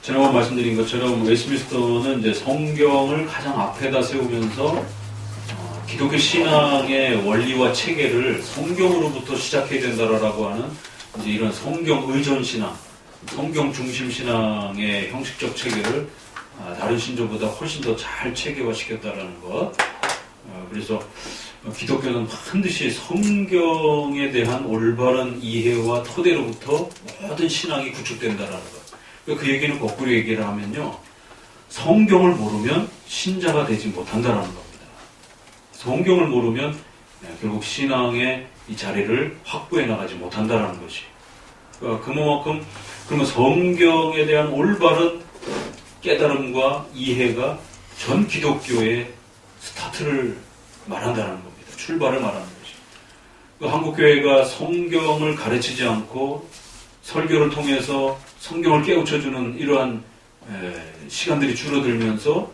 지난번 말씀드린 것처럼 웨스트민스터는 이제 성경을 가장 앞에다 세우면서 기독교 신앙의 원리와 체계를 성경으로부터 시작해야 된다라고 하는 이제 이런 성경 의존 신앙, 성경 중심 신앙의 형식적 체계를 다른 신조보다 훨씬 더 잘 체계화시켰다라는 것. 그래서 기독교는 반드시 성경에 대한 올바른 이해와 토대로부터 모든 신앙이 구축된다라는 것. 그 얘기는 거꾸로 얘기를 하면요, 성경을 모르면 신자가 되지 못한다라는 겁니다. 성경을 모르면 결국 신앙의 이 자리를 확보해 나가지 못한다라는 것이. 그만큼 그러면 성경에 대한 올바른 깨달음과 이해가 전 기독교의 스타트를 말한다는 겁니다. 출발을 말하는 것이. 한국교회가 성경을 가르치지 않고 설교를 통해서 성경을 깨우쳐주는 이러한 시간들이 줄어들면서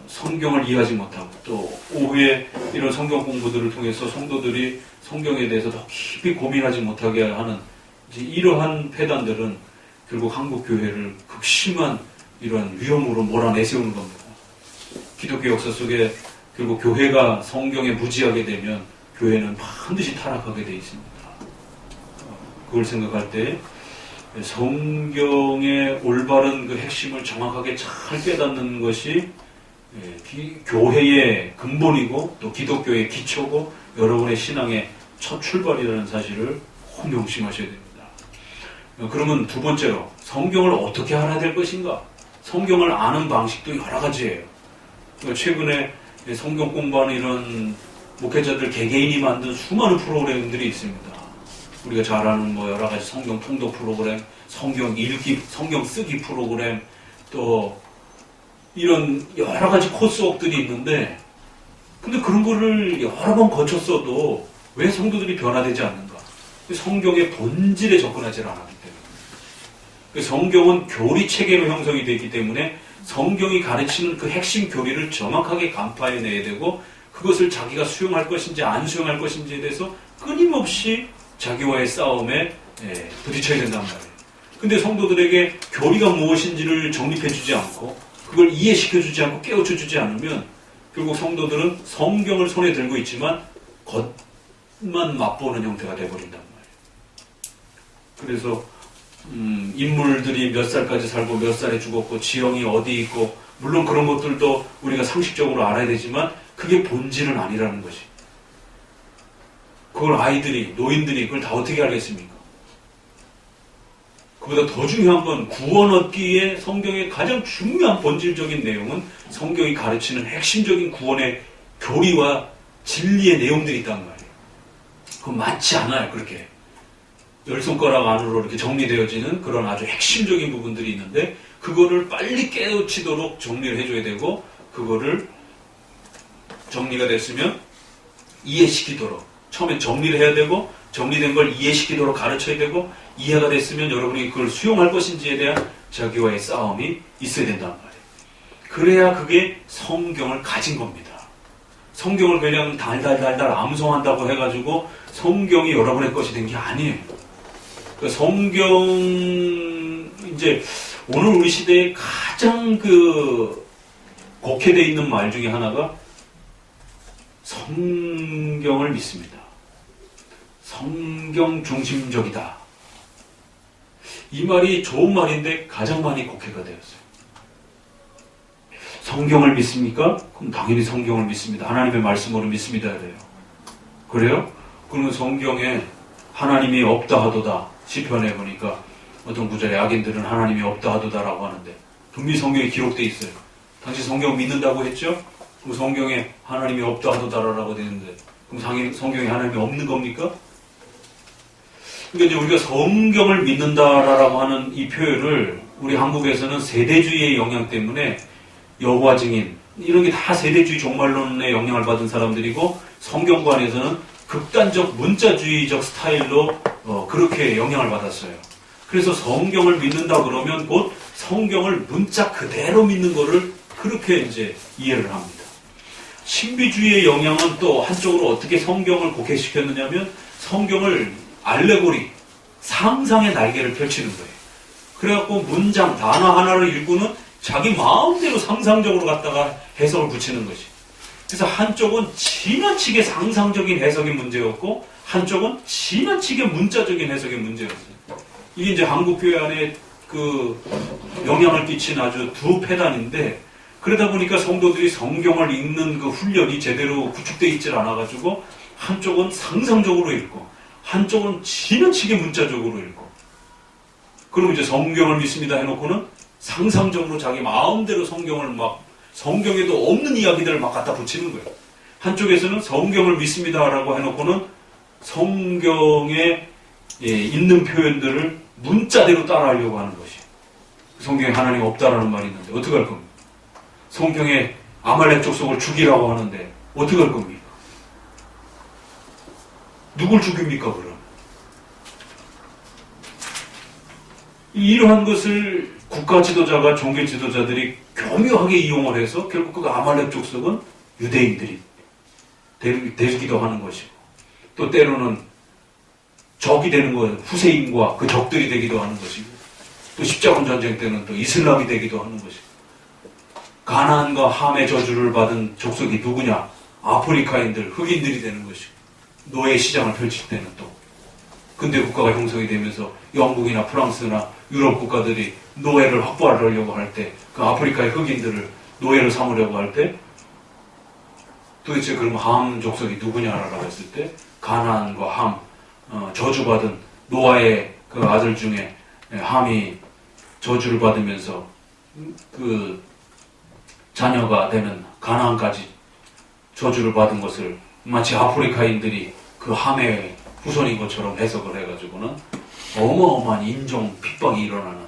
성경을 이해하지 못하고 또 오후에 이런 성경 공부들을 통해서 성도들이 성경에 대해서 더 깊이 고민하지 못하게 하는 이러한 폐단들은 결국 한국교회를 극심한 이러한 위험으로 몰아내세우는 겁니다. 기독교 역사 속에 결국 교회가 성경에 무지하게 되면 교회는 반드시 타락하게 되어 있습니다. 그걸 생각할 때 성경의 올바른 그 핵심을 정확하게 잘 깨닫는 것이 교회의 근본이고 또 기독교의 기초고 여러분의 신앙의 첫 출발이라는 사실을 꼭 명심하셔야 됩니다. 그러면 두 번째로 성경을 어떻게 알아야 될 것인가? 성경을 아는 방식도 여러 가지예요. 최근에 성경 공부하는 이런 목회자들 개개인이 만든 수많은 프로그램들이 있습니다. 우리가 잘 아는 여러 가지 성경 통독 프로그램, 성경 읽기, 성경 쓰기 프로그램, 또 이런 여러 가지 코스웍들이 있는데, 근데 그런 거를 여러 번 거쳤어도 왜 성도들이 변화되지 않는가? 성경의 본질에 접근하지 않았기 때문에. 성경은 교리 체계로 형성이 되어 있기 때문에 성경이 가르치는 그 핵심 교리를 정확하게 간파해내야 되고, 그것을 자기가 수용할 것인지 안 수용할 것인지에 대해서 끊임없이 자기와의 싸움에 부딪혀야 된단 말이에요. 근데 성도들에게 교리가 무엇인지를 정립해주지 않고 그걸 이해시켜주지 않고 깨우쳐주지 않으면 결국 성도들은 성경을 손에 들고 있지만 겉만 맛보는 형태가 돼버린단 말이에요. 그래서 인물들이 몇 살까지 살고 몇 살에 죽었고 지형이 어디 있고 물론 그런 것들도 우리가 상식적으로 알아야 되지만 그게 본질은 아니라는 것이. 그걸 아이들이, 노인들이 그걸 다 어떻게 알겠습니까? 그보다 더 중요한 건 구원 얻기에 성경의 가장 중요한 본질적인 내용은 성경이 가르치는 핵심적인 구원의 교리와 진리의 내용들이 있단 말이에요. 그건 많지 않아요, 그렇게. 열 손가락 안으로 이렇게 정리되어지는 그런 아주 핵심적인 부분들이 있는데 그거를 빨리 깨우치도록 정리를 해줘야 되고 그거를 정리가 됐으면 이해시키도록 처음에 정리를 해야 되고 정리된 걸 이해시키도록 가르쳐야 되고 이해가 됐으면 여러분이 그걸 수용할 것인지에 대한 자기와의 싸움이 있어야 된단 말이에요. 그래야 그게 성경을 가진 겁니다. 성경을 그냥 달달달달 암송한다고 해가지고 성경이 여러분의 것이 된 게 아니에요. 그 성경 이제 오늘 우리 시대에 가장 곡해되어 있는 말 중에 하나가 성경을 믿습니다. 성경 중심적이다. 이 말이 좋은 말인데 가장 많이 곡해가 되었어요. 성경을 믿습니까? 그럼 당연히 성경을 믿습니다. 하나님의 말씀으로 믿습니다. 그래요. 그래요? 그러면 성경에 하나님이 없다 하도다. 시편에 보니까 어떤 구절에 악인들은 하나님이 없다 하도다라고 하는데 분명히 성경에 기록되어 있어요. 당신 성경 믿는다고 했죠? 그럼 성경에 하나님이 없다 하도다라고 되는데 그럼 성경에 하나님이 없는 겁니까? 그러니까 이제 우리가 성경을 믿는다라고 하는 이 표현을 우리 한국에서는 세대주의의 영향 때문에 여호와 증인 이런 게 다 세대주의 종말론의 영향을 받은 사람들이고 성경관에서는 극단적 문자주의적 스타일로 그렇게 영향을 받았어요. 그래서 성경을 믿는다 그러면 곧 성경을 문자 그대로 믿는 거를 그렇게 이제 이해를 합니다. 신비주의의 영향은 또 한쪽으로 어떻게 성경을 곡해시켰느냐면 성경을 알레고리, 상상의 날개를 펼치는 거예요. 그래갖고 문장, 단어 하나를 읽고는 자기 마음대로 상상적으로 갖다가 해석을 붙이는 것이. 그래서 한쪽은 지나치게 상상적인 해석의 문제였고, 한쪽은 지나치게 문자적인 해석의 문제였어요. 이게 이제 한국 교회 안에 그 영향을 끼친 아주 두 패단인데, 그러다 보니까 성도들이 성경을 읽는 그 훈련이 제대로 구축되어 있질 않아가지고, 한쪽은 상상적으로 읽고, 한쪽은 지나치게 문자적으로 읽고, 그럼 이제 성경을 믿습니다 해놓고는 상상적으로 자기 마음대로 성경을 막, 성경에도 없는 이야기들을 막 갖다 붙이는 거예요. 한쪽에서는 성경을 믿습니다라고 해놓고는 성경에 있는 표현들을 문자대로 따라하려고 하는 것이. 성경에 하나님 없다라는 말이 있는데 어떻게 할 겁니까? 성경에 아말렉 족속을 죽이라고 하는데 어떻게 할 겁니까? 누굴 죽입니까 그럼? 이러한 것을 국가 지도자가 종교 지도자들이 교묘하게 이용을 해서 결국 그 아말렉 족속은 유대인들이 되기도 하는 것이고, 또 때로는 적이 되는 것, 후세인과 그 적들이 되기도 하는 것이고, 또 십자군 전쟁 때는 또 이슬람이 되기도 하는 것이고, 가나안과 함의 저주를 받은 족속이 누구냐? 아프리카인들, 흑인들이 되는 것이고, 노예 시장을 펼칠 때는 또 근대 국가가 형성이 되면서 영국이나 프랑스나 유럽 국가들이 노예를 확보하려고 할 때, 그 아프리카의 흑인들을 노예를 삼으려고 할 때, 도대체 그럼 함 족속이 누구냐라고 했을 때, 가나안과 함, 저주받은 노아의 그 아들 중에 함이 저주를 받으면서 그 자녀가 되는 가나안까지 저주를 받은 것을 마치 아프리카인들이 그 함의 후손인 것처럼 해석을 해가지고는 어마어마한 인종 핍박이 일어나는,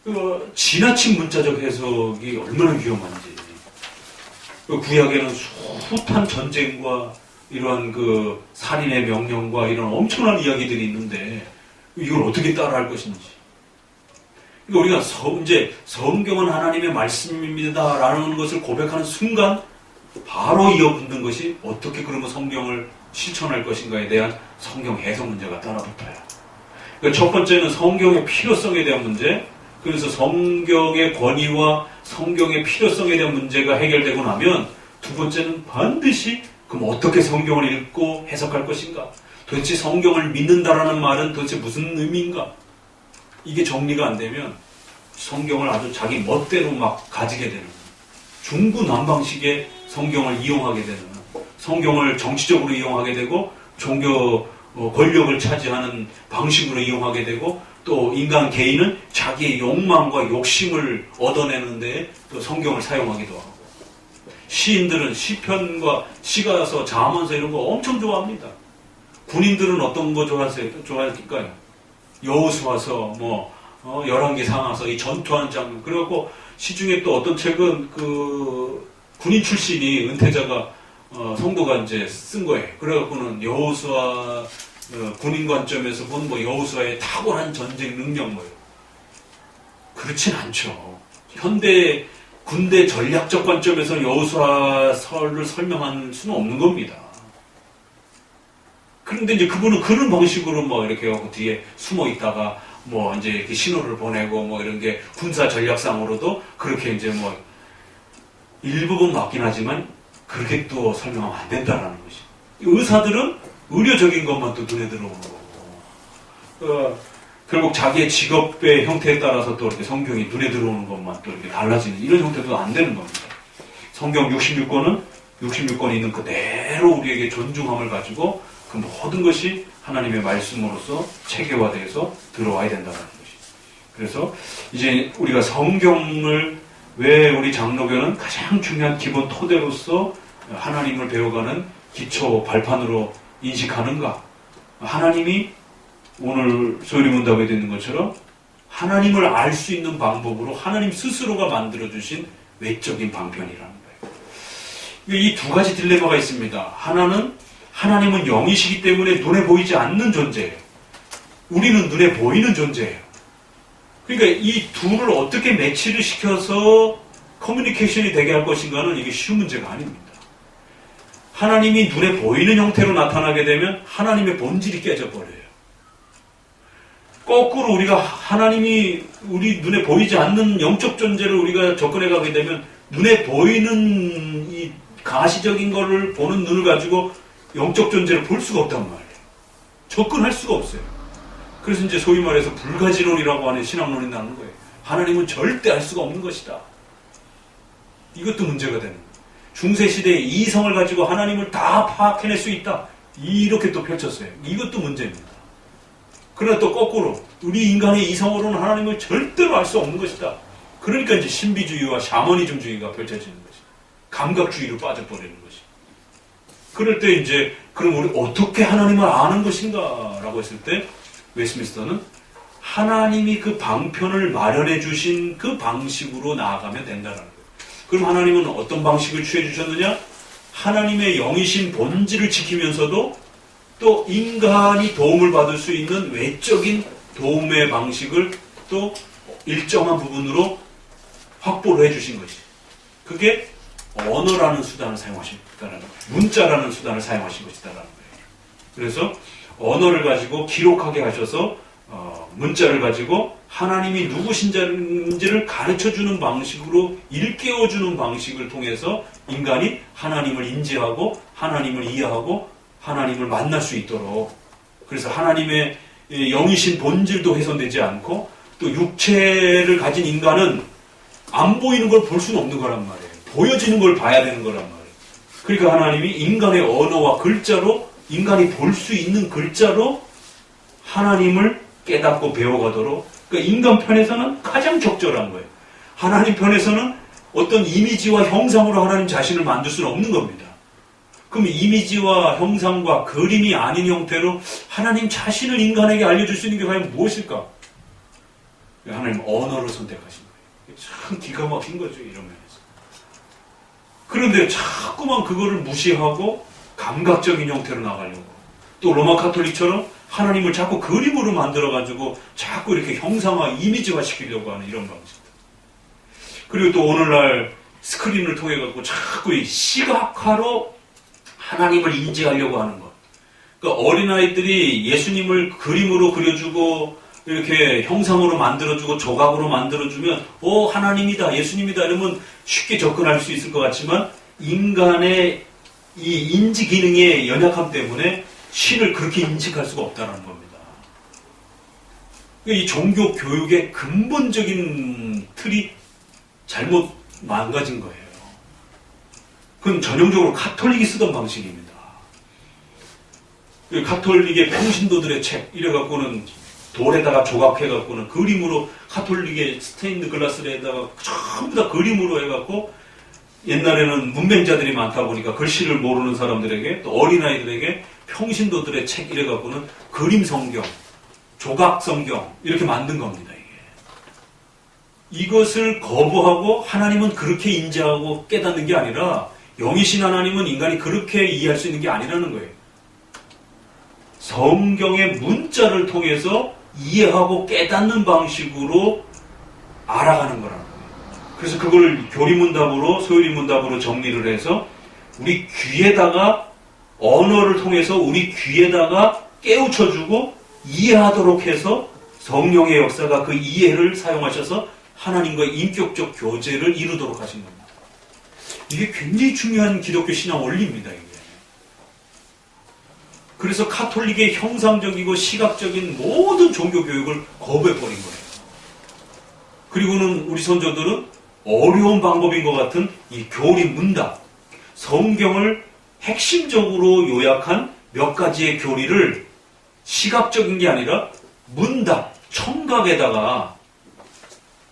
그 지나친 문자적 해석이 얼마나 위험한지. 그 구약에는 숱한 전쟁과 이러한 그 살인의 명령과 이런 엄청난 이야기들이 있는데 이걸 어떻게 따라할 것인지. 그러니까 우리가 이제 성경은 하나님의 말씀입니다라는 것을 고백하는 순간 바로 이어붙는 것이 어떻게 그러면 성경을 실천할 것인가에 대한 성경 해석 문제가 따라붙어요. 그러니까 첫 번째는 성경의 필요성에 대한 문제. 그래서 성경의 권위와 성경의 필요성에 대한 문제가 해결되고 나면 두 번째는 반드시 그럼 어떻게 성경을 읽고 해석할 것인가? 도대체 성경을 믿는다라는 말은 도대체 무슨 의미인가? 이게 정리가 안 되면 성경을 아주 자기 멋대로 막 가지게 되는, 중구난방식의 성경을 이용하게 되는, 성경을 정치적으로 이용하게 되고 종교 권력을 차지하는 방식으로 이용하게 되고, 또 인간 개인은 자기의 욕망과 욕심을 얻어내는 데 또 성경을 사용하기도 하고, 시인들은 시편과 시가서, 잠언서 이런 거 엄청 좋아합니다. 군인들은 어떤 거 좋아할까요? 여호수아서, 열왕기 상하서, 이 전투하는 장면. 그래갖고 시중에 또 어떤 책은 그 군인 출신이 은퇴자가 성도가 이제 쓴 거예요. 그래갖고는 여호수아 군인 관점에서 본 여호수아의 탁월한 전쟁 능력 뭐예요. 그렇진 않죠. 현대 군대 전략적 관점에서 여호수아서를 설명할 수는 없는 겁니다. 그런데 이제 그분은 그런 방식으로 이렇게 하고 뒤에 숨어 있다가 이제 이렇게 신호를 보내고 이런 게 군사 전략상으로도 그렇게 이제 일부분 맞긴 하지만 그렇게 또 설명하면 안 된다라는 것이. 의사들은 의료적인 것만 또 눈에 들어오는 거고, 결국 자기의 직업의 형태에 따라서 또 이렇게 성경이 눈에 들어오는 것만 또 이렇게 달라지는 이런 형태도 안 되는 겁니다. 성경 66권이 있는 그대로 우리에게 존중함을 가지고 그 모든 것이 하나님의 말씀으로서 체계화되어서 들어와야 된다는 것이. 그래서 이제 우리가 성경을 왜 우리 장로교는 가장 중요한 기본 토대로서 하나님을 배워가는 기초 발판으로 인식하는가? 하나님이 오늘 소리문답에 되는 것처럼 하나님을 알 수 있는 방법으로 하나님 스스로가 만들어주신 외적인 방편이라는 거예요. 이 두 가지 딜레마가 있습니다. 하나는 하나님은 영이시기 때문에 눈에 보이지 않는 존재예요. 우리는 눈에 보이는 존재예요. 그러니까 이 둘을 어떻게 매치를 시켜서 커뮤니케이션이 되게 할 것인가는 이게 쉬운 문제가 아닙니다. 하나님이 눈에 보이는 형태로 나타나게 되면 하나님의 본질이 깨져버려요. 거꾸로 우리가 하나님이 우리 눈에 보이지 않는 영적 존재를 우리가 접근해 가게 되면 눈에 보이는 이 가시적인 거를 보는 눈을 가지고 영적 존재를 볼 수가 없단 말이에요. 접근할 수가 없어요. 그래서 이제 소위 말해서 불가지론이라고 하는 신앙론이 나오는 거예요. 하나님은 절대 알 수가 없는 것이다. 이것도 문제가 되는 거예요. 중세시대에 이성을 가지고 하나님을 다 파악해낼 수 있다. 이렇게 또 펼쳤어요. 이것도 문제입니다. 그러나 또 거꾸로 우리 인간의 이성으로는 하나님을 절대로 알 수 없는 것이다. 그러니까 이제 신비주의와 샤머니즘주의가 펼쳐지는 것이, 감각주의로 빠져버리는 것이. 그럴 때 이제 그럼 우리 어떻게 하나님을 아는 것인가? 라고 했을 때 웨스민스터는 하나님이 그 방편을 마련해 주신 그 방식으로 나아가면 된다는 거예요. 그럼 하나님은 어떤 방식을 취해 주셨느냐? 하나님의 영이신 본질을 지키면서도 또 인간이 도움을 받을 수 있는 외적인 도움의 방식을 또 일정한 부분으로 확보를 해주신 것이. 그게 언어라는 수단을 사용하신 것이다라는 거예요. 문자라는 수단을 사용하신 것이다라는 거예요. 그래서 언어를 가지고 기록하게 하셔서 문자를 가지고 하나님이 누구신지를 가르쳐주는 방식으로 일깨워주는 방식을 통해서 인간이 하나님을 인지하고 하나님을 이해하고 하나님을 만날 수 있도록, 그래서 하나님의 영이신 본질도 훼손되지 않고 또 육체를 가진 인간은 안 보이는 걸 볼 수는 없는 거란 말이에요. 보여지는 걸 봐야 되는 거란 말이에요. 그러니까 하나님이 인간의 언어와 글자로, 인간이 볼 수 있는 글자로 하나님을 깨닫고 배워가도록, 그러니까 인간 편에서는 가장 적절한 거예요. 하나님 편에서는 어떤 이미지와 형상으로 하나님 자신을 만들 수는 없는 겁니다. 그럼 이미지와 형상과 그림이 아닌 형태로 하나님 자신을 인간에게 알려줄 수 있는 게 과연 무엇일까? 하나님 언어를 선택하신 거예요. 참 기가 막힌 거죠, 이런 면에서. 그런데 자꾸만 그거를 무시하고 감각적인 형태로 나가려고, 또 로마 카톨릭처럼 하나님을 자꾸 그림으로 만들어가지고 자꾸 이렇게 형상화, 이미지화 시키려고 하는 이런 방식. 그리고 또 오늘날 스크린을 통해 갖고 자꾸 이 시각화로 하나님을 인지하려고 하는 것. 그러니까 어린아이들이 예수님을 그림으로 그려주고 이렇게 형상으로 만들어주고 조각으로 만들어주면 하나님이다, 예수님이다 이러면 쉽게 접근할 수 있을 것 같지만 인간의 이 인지 기능의 연약함 때문에 신을 그렇게 인식할 수가 없다는 겁니다. 이 종교 교육의 근본적인 틀이 잘못 망가진 거예요. 그건 전형적으로 카톨릭이 쓰던 방식입니다. 카톨릭의 평신도들의 책 이래갖고는 돌에다가 조각해갖고는 그림으로, 카톨릭의 스테인드 글라스에다가 전부 다 그림으로 해갖고, 옛날에는 문맹자들이 많다 보니까 글씨를 모르는 사람들에게, 또 어린아이들에게 평신도들의 책 이래갖고는 그림 성경, 조각 성경 이렇게 만든 겁니다. 이것을 거부하고 하나님은 그렇게 인지하고 깨닫는 게 아니라, 영이신 하나님은 인간이 그렇게 이해할 수 있는 게 아니라는 거예요. 성경의 문자를 통해서 이해하고 깨닫는 방식으로 알아가는 거라는 거예요. 그래서 그걸 교리문답으로, 소요리문답으로 정리를 해서 우리 귀에다가, 언어를 통해서 우리 귀에다가 깨우쳐주고 이해하도록 해서 성령의 역사가 그 이해를 사용하셔서 하나님과 인격적 교제를 이루도록 하신 겁니다. 이게 굉장히 중요한 기독교 신앙 원리입니다. 이게. 그래서 카톨릭의 형상적이고 시각적인 모든 종교 교육을 거부해버린 거예요. 그리고는 우리 선조들은 어려운 방법인 것 같은 이 교리 문답, 성경을 핵심적으로 요약한 몇 가지의 교리를 시각적인 게 아니라 문답, 청각에다가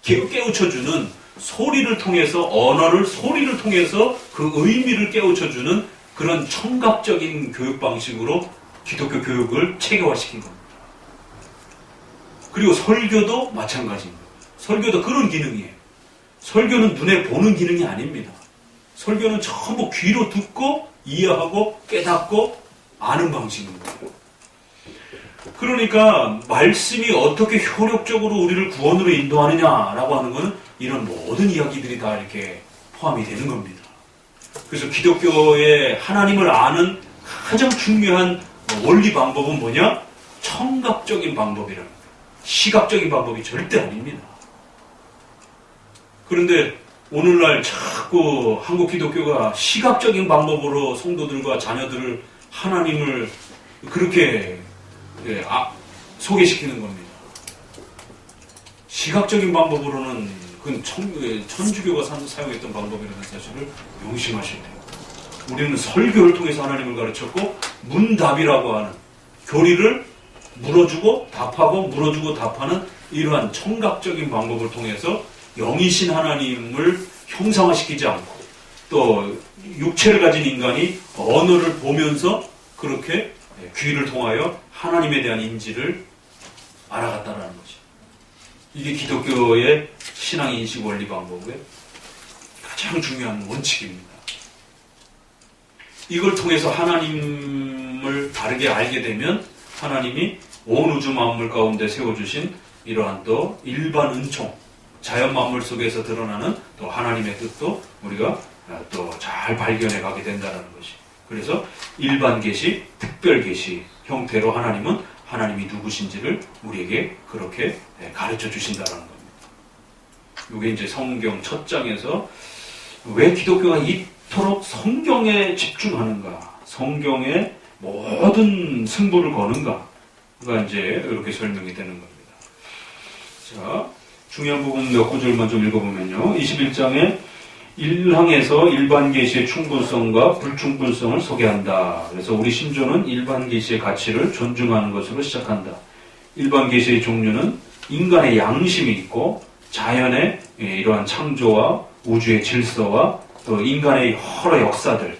깨우쳐주는, 소리를 통해서, 언어를 소리를 통해서 그 의미를 깨우쳐주는 그런 청각적인 교육 방식으로 기독교 교육을 체계화시킨 겁니다. 그리고 설교도 마찬가지입니다. 설교도 그런 기능이에요. 설교는 눈에 보는 기능이 아닙니다. 설교는 전부 귀로 듣고 이해하고 깨닫고 아는 방식입니다. 그러니까 말씀이 어떻게 효력적으로 우리를 구원으로 인도하느냐라고 하는 것은 이런 모든 이야기들이 다 이렇게 포함이 되는 겁니다. 그래서 기독교의 하나님을 아는 가장 중요한 원리 방법은 뭐냐? 청각적인 방법이라는 거예요. 시각적인 방법이 절대 아닙니다. 그런데 오늘날 자꾸 한국 기독교가 시각적인 방법으로 성도들과 자녀들을 하나님을 그렇게 소개시키는 겁니다. 시각적인 방법으로는 그건 천주교가 사용했던 방법이라는 사실을 명심하셔야 돼요. 우리는 설교를 통해서 하나님을 가르쳤고 문답이라고 하는 교리를 물어주고 답하고 물어주고 답하는 이러한 청각적인 방법을 통해서 영이신 하나님을 형상화시키지 않고 또 육체를 가진 인간이 언어를 보면서 그렇게 귀를 통하여 하나님에 대한 인지를 알아갔다라는 거지. 이게 기독교의 신앙인식 원리 방법의 가장 중요한 원칙입니다. 이걸 통해서 하나님을 다르게 알게 되면 하나님이 온 우주 만물 가운데 세워주신 이러한 또 일반 은총, 자연 만물 속에서 드러나는 또 하나님의 뜻도 우리가 또 잘 발견해 가게 된다는 것이. 그래서 일반 계시, 특별 계시 형태로 하나님은 하나님이 누구신지를 우리에게 그렇게 가르쳐 주신다는 겁니다. 이게 이제 성경 첫 장에서 왜 기독교가 이토록 성경에 집중하는가, 성경에 모든 승부를 거는가가 이제 이렇게 설명이 되는 겁니다. 자, 중요한 부분 몇 구절만 좀 읽어보면요. 21장에 1항에서 일반 계시의 충분성과 불충분성을 소개한다. 그래서 우리 신조는 일반 계시의 가치를 존중하는 것으로 시작한다. 일반 계시의 종류는 인간의 양심이 있고 자연의 이러한 창조와 우주의 질서와 또 인간의 여러 역사들,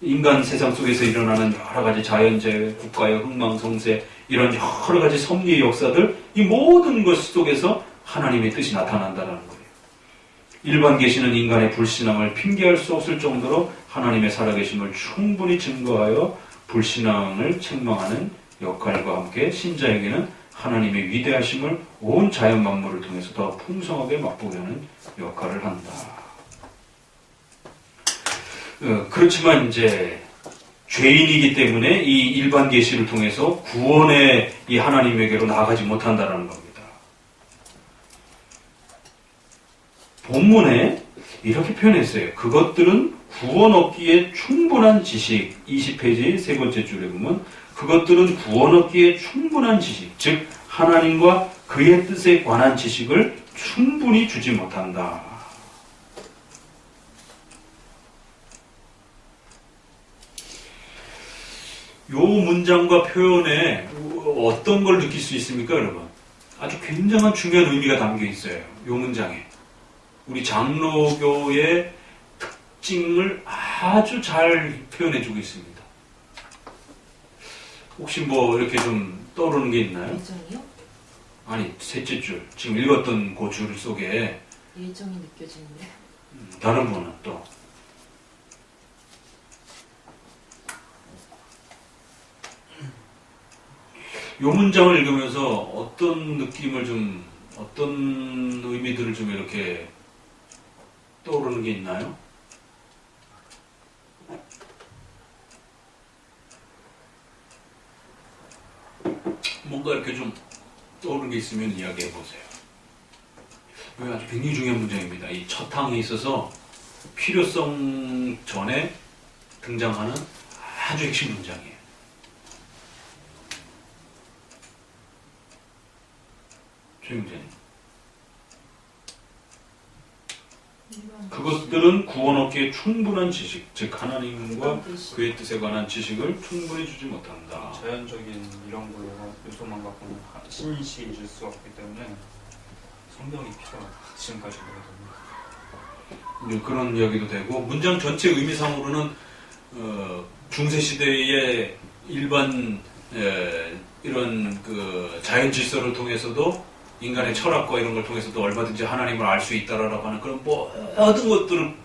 인간 세상 속에서 일어나는 여러 가지 자연재해, 국가의 흥망성쇠, 이런 여러 가지 섭리의 역사들, 이 모든 것 속에서 하나님의 뜻이 나타난다는 거예요. 일반 계시는 인간의 불신앙을 핑계할 수 없을 정도로 하나님의 살아계심을 충분히 증거하여 불신앙을 책망하는 역할과 함께 신자에게는 하나님의 위대하심을 온 자연 만물을 통해서 더 풍성하게 맛보게 하는 역할을 한다. 그렇지만 이제 죄인이기 때문에 이 일반 계시를 통해서 구원의 이 하나님에게로 나아가지 못한다는 겁니다. 본문에 이렇게 표현했어요. 그것들은 구원 얻기에 충분한 지식. 20페이지 세 번째 줄에 보면 그것들은 구원 얻기에 충분한 지식, 즉 하나님과 그의 뜻에 관한 지식을 충분히 주지 못한다. 요 문장과 표현에 어떤 걸 느낄 수 있습니까, 여러분? 아주 굉장한 중요한 의미가 담겨 있어요. 요 문장에. 우리 장로교의 특징을 아주 잘 표현해주고 있습니다. 혹시 뭐 이렇게 좀 떠오르는 게 있나요? 예정이요? 아니, 셋째 줄. 지금 읽었던 그 줄 속에 예정이 느껴지는데. 다른 분은 또 요 문장을 읽으면서 어떤 느낌을 좀, 어떤 의미들을 좀 이렇게 떠오르는 게 있나요? 뭔가 이렇게 좀 떠오르는 게 있으면 이야기해 보세요. 이거 아주 굉장히 중요한 문장입니다. 이 첫 항에 있어서 필요성 전에 등장하는 아주 핵심 문장이에요. 최영재님. 그것들은 구원 얻기에 충분한 지식, 즉 하나님과 그의 뜻에 관한 지식을 충분히 주지 못한다. 자연적인 이런 거 요소만 갖고는 신인식이 줄 수가 없기 때문에 성경이 필요하다. 지금까지 그러거든요. 그런 이야기도 되고 문장 전체 의미상으로는 중세 시대의 일반 이런 그 자연 질서를 통해서도 인간의 철학과 이런 걸 통해서도 얼마든지 하나님을 알 수 있다라고 하는 그런 모든 것들을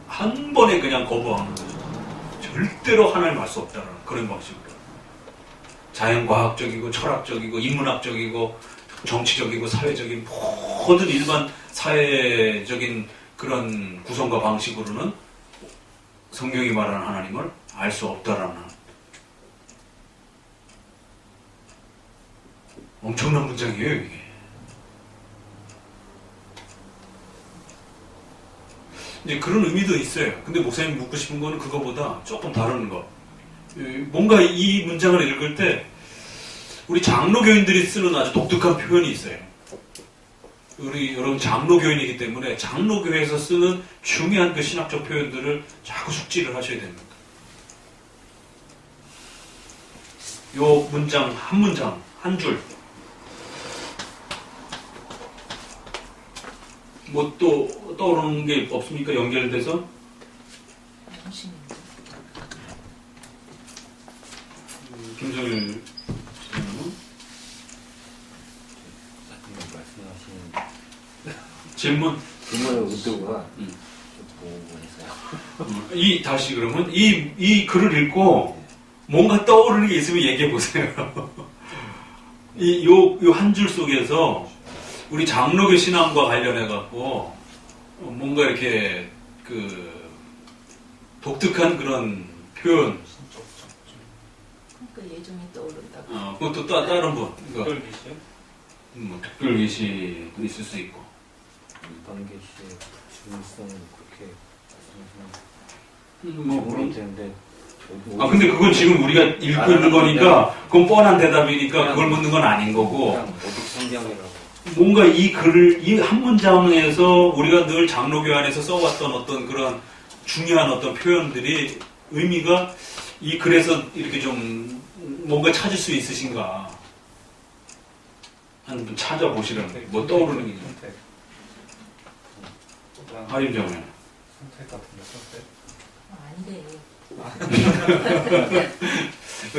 한 번에 그냥 거부하는 거죠. 절대로 하나님 알 수 없다라는 그런 방식으로. 자연과학적이고 철학적이고 인문학적이고 정치적이고 사회적인 모든 일반 사회적인 그런 구성과 방식으로는 성경이 말하는 하나님을 알 수 없다라는 엄청난 문장이에요, 이게. 이제 그런 의미도 있어요. 근데 목사님 묻고 싶은 거는 그거보다 조금 다른 거. 뭔가 이 문장을 읽을 때 우리 장로교인들이 쓰는 아주 독특한 표현이 있어요. 우리 여러분 장로교인이기 때문에 장로교회에서 쓰는 중요한 그 신학적 표현들을 자꾸 숙지를 하셔야 됩니다. 요 문장, 한 줄. 뭐 또 떠오르는 게 없습니까? 연결돼서? 양심입니다. 김성일 말씀하신 질문? 질문의 의도가 좀 궁금해서요. 다시 그러면 이 글을 읽고 뭔가 떠오르는 게 있으면 얘기해 보세요. 요 한 줄 속에서 우리 장로교 신앙과 관련해 갖고 뭔가 이렇게 그 독특한 그런 표현. 그러니까 예정이 떠오른다고. 그것도 다른 분. 특별 계시요? 뭐 특별 계시도 있을 수 있고. 일반 계시의 중요성은 그렇게 말씀하시면 뭐 그런. 되는데. 근데 그건 지금 우리가 읽고 있는 거니까 그건 뻔한 대답이니까 그걸 묻는 건 아닌 거고. 그냥 모두 성경이라고. 뭔가 이 글을 이 한 문장에서 우리가 늘 장로교 안에서 써왔던 어떤 그런 중요한 어떤 표현들이 의미가 이 글에서 이렇게 좀 뭔가 찾을 수 있으신가 한번 찾아보시라는 뭐 떠오르는 게 선택. 하림정은 선택 같은데 선택. 아니래.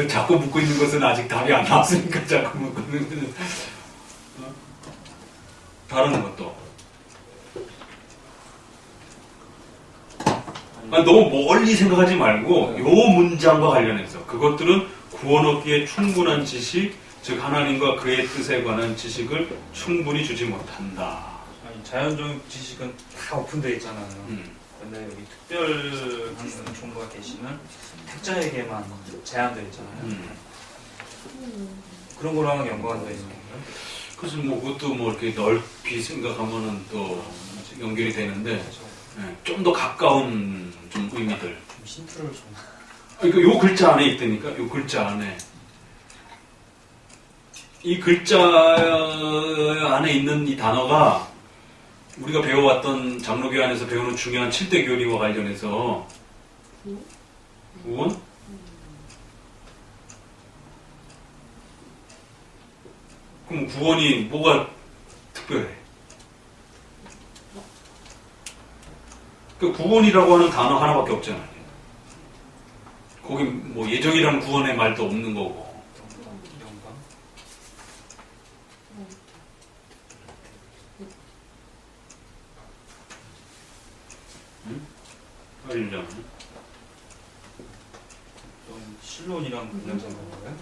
자꾸 묻고 있는 것은 아직 답이 안 나왔으니까 자꾸 묻고 있는 것은 다른 것도 너무 멀리 생각하지 말고 요 문장과 관련해서 그것들은 구원 얻기에 충분한 지식, 즉 하나님과 그의 뜻에 관한 지식을 충분히 주지 못한다. 아니, 자연적 지식은 다 오픈되어 있잖아요. 근데 여기 특별한 종부가 계시는 택자에게만 제한되어 있잖아요. 그런 거랑 연관되어 있는 건가요? 그래서 뭐 그것도 뭐 이렇게 넓이 생각하면은 또 연결이 되는데 좀 더 가까운 좀 의미들. 좀 힌트를 좀. 그러니까 요 글자 안에 있다니까. 요 글자 안에. 이 글자 안에 있는 이 단어가 우리가 배워왔던 장로교 안에서 배우는 중요한 7대 교리와 관련해서 구원? 그럼 구원이 뭐가 특별해? 그 구원이라고 하는 단어 하나밖에 없잖아요. 거기 뭐 예정이라는 구원의 말도 없는 거고. 영광? 하림정. 좀 신론이랑 관련된 건가요?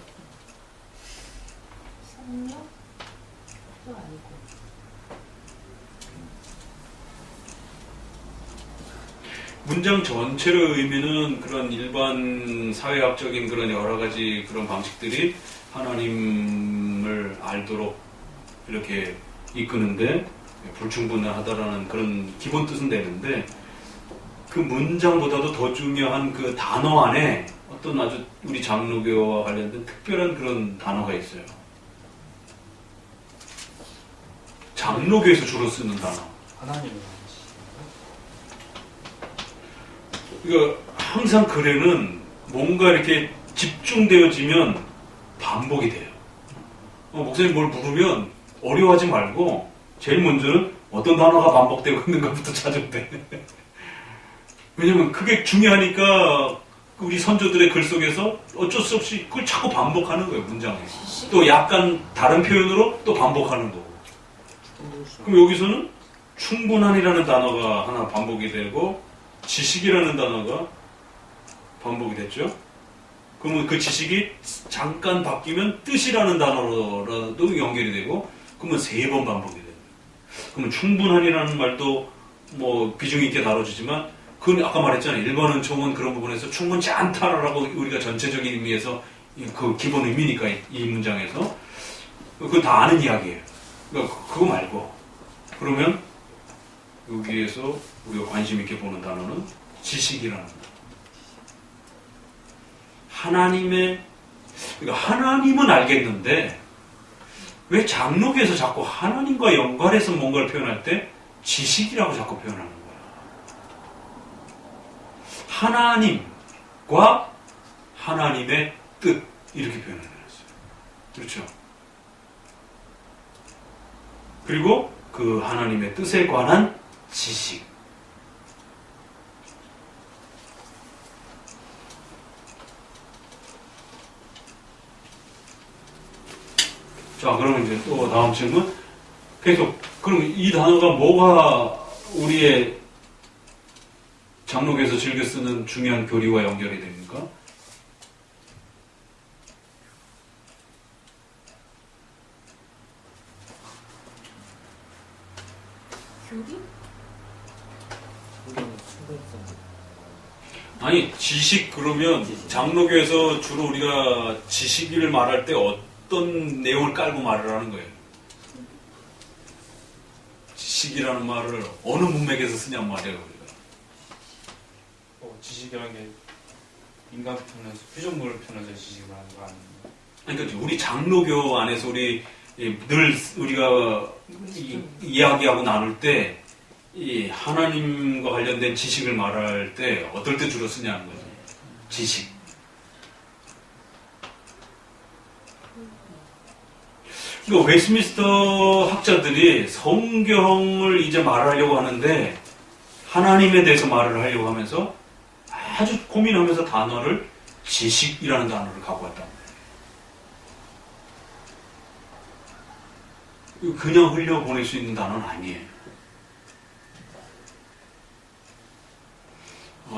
성령도 아니고. 문장 전체의 의미는 그런 일반 사회학적인 그런 여러 가지 그런 방식들이 하나님을 알도록 이렇게 이끄는데 불충분하다라는 그런 기본 뜻은 되는데 그 문장보다도 더 중요한 그 단어 안에 어떤 아주 우리 장로교와 관련된 특별한 그런 단어가 있어요. 장로교에서 주로 쓰는 단어. 하나님을 그러니까 항상 글에는 뭔가 이렇게 집중되어지면 반복이 돼요. 목사님 뭘 물으면 어려워하지 말고 제일 먼저는 어떤 단어가 반복되고 있는가부터 찾으면 돼. 왜냐면 그게 중요하니까 우리 선조들의 글 속에서 어쩔 수 없이 그걸 자꾸 반복하는 거예요, 문장에. 또 약간 다른 표현으로 또 반복하는 거고. 그럼 여기서는 충분한이라는 단어가 하나 반복이 되고 지식이라는 단어가 반복이 됐죠. 그러면 그 지식이 잠깐 바뀌면 뜻이라는 단어로라도 연결이 되고 그러면 3번 반복이 돼요. 그러면 충분한이라는 말도 뭐 비중 있게 다뤄지지만 그건 아까 말했잖아요. 일반 은총은 그런 부분에서 충분치 않다라고 우리가 전체적인 의미에서 그 기본 의미니까 이 문장에서 그건 다 아는 이야기예요. 그러니까 그거 말고 그러면 여기에서 우리가 관심 있게 보는 단어는 지식이라는 단어. 그러니까 하나님은 알겠는데 왜 장로교에서 자꾸 하나님과 연관해서 뭔가를 표현할 때 지식이라고 자꾸 표현하는 거야. 하나님과 하나님의 뜻 이렇게 표현을 해놨어요. 그렇죠? 그리고 그 하나님의 뜻에 관한 지식. 자, 그러면 이제 또 다음 질문. 계속, 그럼 이 단어가 뭐가 우리의 장로교에서 즐겨 쓰는 중요한 교리와 연결이 됩니까? 교리? 성경성. 아니, 지식 그러면 장로교에서 주로 우리가 지식을 말할 때 어떤 내용을 깔고 말을 하는 거예요? 지식이라는 말을 어느 문맥에서 쓰냔 말이에요, 우리가. 지식이라는 게 인간 표현에서 피조물을 표현해서 지식을 하는 거 아닙니까? 아니, 그러니까 우리 장로교 안에서 늘 우리가 이야기하고 나눌 때 이 하나님과 관련된 지식을 말할 때 어떨 때 주로 쓰냐는 거죠. 지식. 그러니까 웨스트민스터 학자들이 성경을 이제 말하려고 하는데 하나님에 대해서 말을 하려고 하면서 아주 고민하면서 단어를 지식이라는 단어를 갖고 왔단 말이에요. 그냥 흘려보낼 수 있는 단어는 아니에요.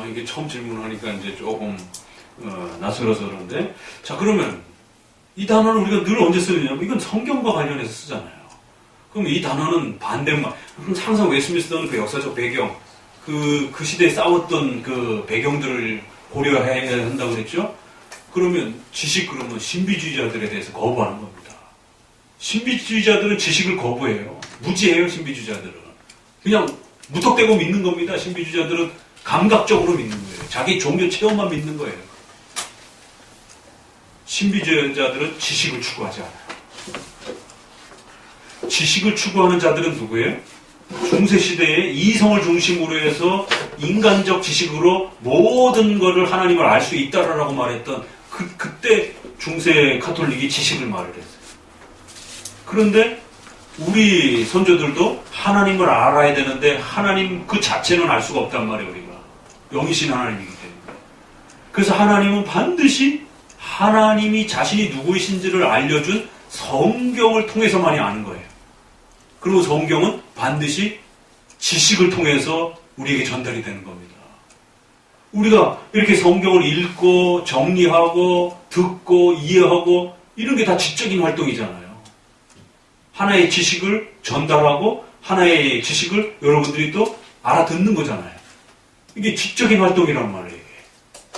이게 처음 질문하니까 이제 조금 낯설어서 그런데, 자, 그러면 이 단어는 우리가 늘 언제 쓰느냐면 이건 성경과 관련해서 쓰잖아요. 그럼 이 단어는 반대말. 항상 웨스트민스터는 그 역사적 배경, 그 시대에 싸웠던 그 배경들을 고려해야 한다고 그랬죠. 그러면 그러면 신비주의자들에 대해서 거부하는 겁니다. 신비주의자들은 지식을 거부해요. 무지해요, 신비주의자들은. 그냥 무턱대고 믿는 겁니다. 신비주의자들은 감각적으로 믿는 거예요. 자기 종교 체험만 믿는 거예요. 신비주의자들은 지식을 추구하지 않아요. 지식을 추구하는 자들은 누구예요? 중세시대에 이성을 중심으로 해서 인간적 지식으로 모든 것을 하나님을 알 수 있다라고 말했던 그때 중세 카톨릭이 지식을 말을 했어요. 그런데 우리 선조들도 하나님을 알아야 되는데 하나님 그 자체는 알 수가 없단 말이에요. 우리가 영이신 하나님이기 때문에. 그래서 하나님은 반드시 하나님이 자신이 누구이신지를 알려준 성경을 통해서만이 아는 거예요. 그리고 성경은 반드시 지식을 통해서 우리에게 전달이 되는 겁니다. 우리가 이렇게 성경을 읽고 정리하고 듣고 이해하고 이런 게 다 지적인 활동이잖아요. 하나의 지식을 전달하고 하나의 지식을 여러분들이 또 알아듣는 거잖아요. 이게 지적인 활동이란 말이에요.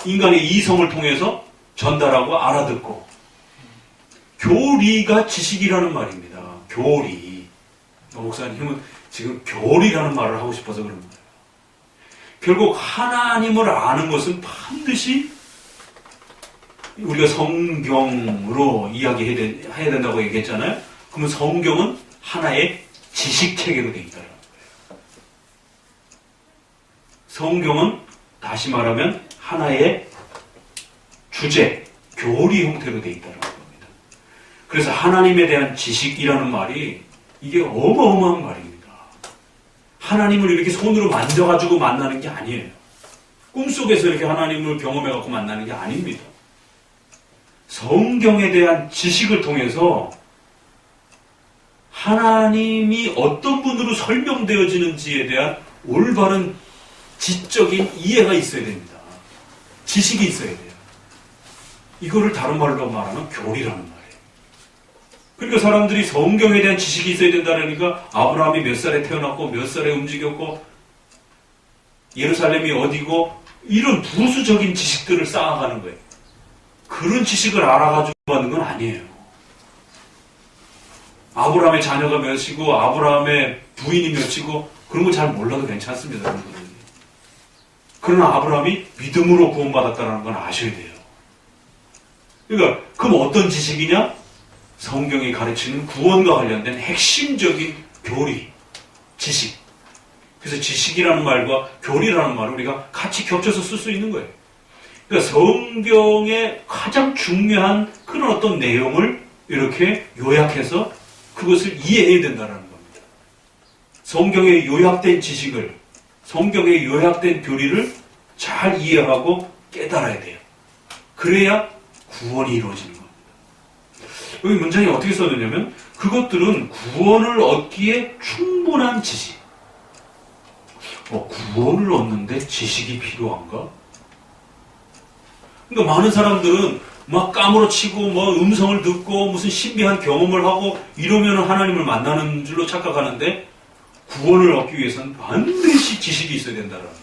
인간의 이성을 통해서 전달하고 알아듣고. 교리가 지식이라는 말입니다. 교리. 목사님은 지금 교리라는 말을 하고 싶어서 그런 거예요. 결국 하나님을 아는 것은 반드시 우리가 성경으로 이야기해야 된다고 얘기했잖아요. 그러면 성경은 하나의 지식체계로 되어 있다는 거예요. 성경은 다시 말하면 하나의 주제, 교리 형태로 되어 있다는 겁니다. 그래서 하나님에 대한 지식이라는 말이 이게 어마어마한 말입니다. 하나님을 이렇게 손으로 만져가지고 만나는 게 아니에요. 꿈속에서 이렇게 하나님을 경험해갖고 만나는 게 아닙니다. 성경에 대한 지식을 통해서 하나님이 어떤 분으로 설명되어지는지에 대한 올바른 지적인 이해가 있어야 됩니다. 지식이 있어야 돼요. 이거를 다른 말로 말하면 교리라는 말이에요. 그러니까 사람들이 성경에 대한 지식이 있어야 된다니까 아브라함이 몇 살에 태어났고 몇 살에 움직였고 예루살렘이 어디고 이런 부수적인 지식들을 쌓아가는 거예요. 그런 지식을 알아가지고 하는 건 아니에요. 아브라함의 자녀가 몇이고 아브라함의 부인이 몇이고 그런 거 잘 몰라도 괜찮습니다. 여러분들. 그러나 아브라함이 믿음으로 구원받았다는 건 아셔야 돼요. 그러니까 그럼 어떤 지식이냐? 성경이 가르치는 구원과 관련된 핵심적인 교리, 지식. 그래서 지식이라는 말과 교리라는 말을 우리가 같이 겹쳐서 쓸 수 있는 거예요. 그러니까 성경의 가장 중요한 그런 어떤 내용을 이렇게 요약해서 그것을 이해해야 된다는 겁니다. 성경에 요약된 지식을, 성경에 요약된 교리를 잘 이해하고 깨달아야 돼요. 그래야 구원이 이루어지는 겁니다. 여기 문장이 어떻게 써졌냐면 그것들은 구원을 얻기에 충분한 지식. 구원을 얻는데 지식이 필요한가? 그러니까 많은 사람들은 막 까무러치고 뭐 음성을 듣고 무슨 신비한 경험을 하고 이러면 하나님을 만나는 줄로 착각하는데 구원을 얻기 위해서는 반드시 지식이 있어야 된다는 거예요.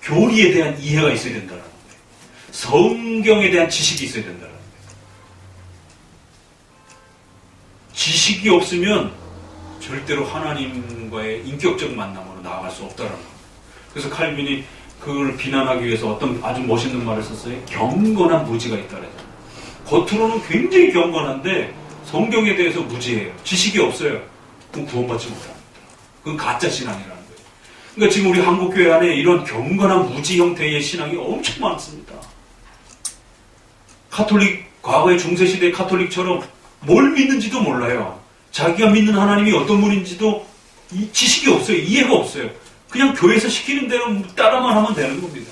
교리에 대한 이해가 있어야 된다는 거예요. 성경에 대한 지식이 있어야 된다는 거예요. 지식이 없으면 절대로 하나님과의 인격적 만남으로 나아갈 수 없다는 거예요. 그래서 칼빈이 그걸 비난하기 위해서 어떤 아주 멋있는 말을 썼어요. 경건한 무지가 있다래요. 겉으로는 굉장히 경건한데 성경에 대해서 무지해요. 지식이 없어요. 그럼 구원받지 못합니다. 그건 가짜 신앙이라는 거예요. 그러니까 지금 우리 한국교회 안에 이런 경건한 무지 형태의 신앙이 엄청 많습니다. 카톨릭, 과거의 중세시대 카톨릭처럼 뭘 믿는지도 몰라요. 자기가 믿는 하나님이 어떤 분인지도 지식이 없어요. 이해가 없어요. 그냥 교회에서 시키는 대로 따라만 하면 되는 겁니다.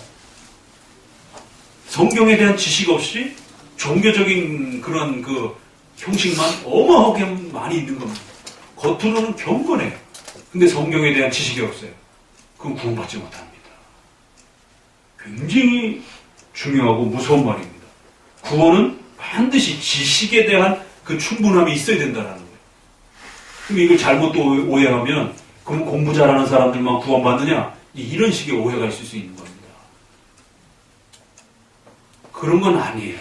성경에 대한 지식 없이 종교적인 그런 그 형식만 어마어마하게 많이 있는 겁니다. 겉으로는 경건해요. 근데 성경에 대한 지식이 없어요. 그건 구원받지 못합니다. 굉장히 중요하고 무서운 말입니다. 구원은 반드시 지식에 대한 그 충분함이 있어야 된다는 거예요. 그럼 이걸 잘못 오해하면 그럼 공부 잘하는 사람들만 구원받느냐? 이런 식의 오해가 있을 수 있는 겁니다. 그런 건 아니에요.